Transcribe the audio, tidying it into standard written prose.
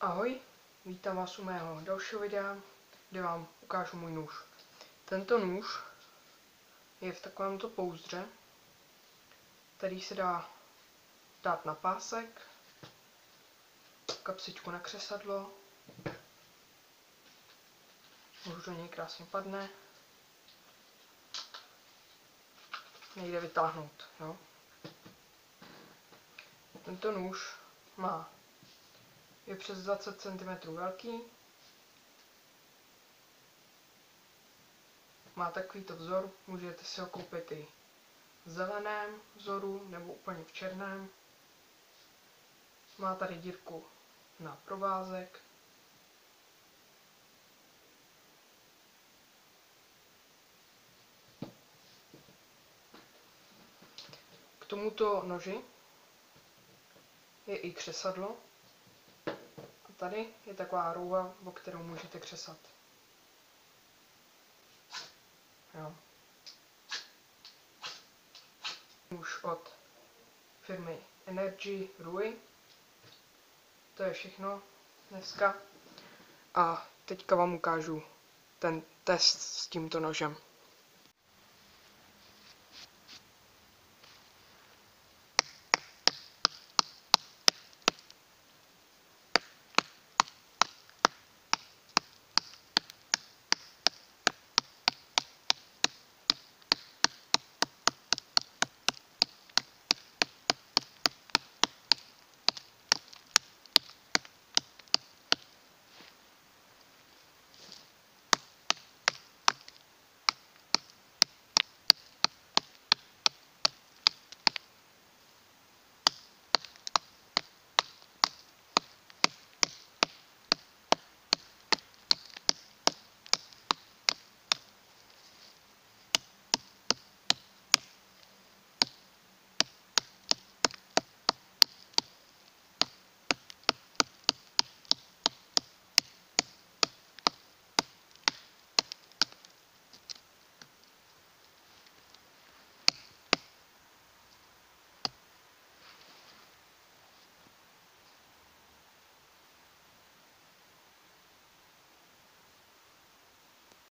Ahoj, vítám vás u mého dalšího videa, kde vám ukážu můj nůž. Tento nůž je v takovémto pouzdře, který se dá dát na pásek, kapsičku na křesadlo, nůž do něj krásně padne, nejde vytáhnout. Jo? Tento nůž je přes 20 cm velký, má takovýto vzor, můžete si ho koupit i v zeleném vzoru nebo úplně v černém. Má tady dírku na provázek. K tomuto noži je i křesadlo. A tady je taková rouha, o kterou můžete křesat. Jo. Nůž od firmy Energy Rui. To je všechno dneska. A teďka vám ukážu ten test s tímto nožem.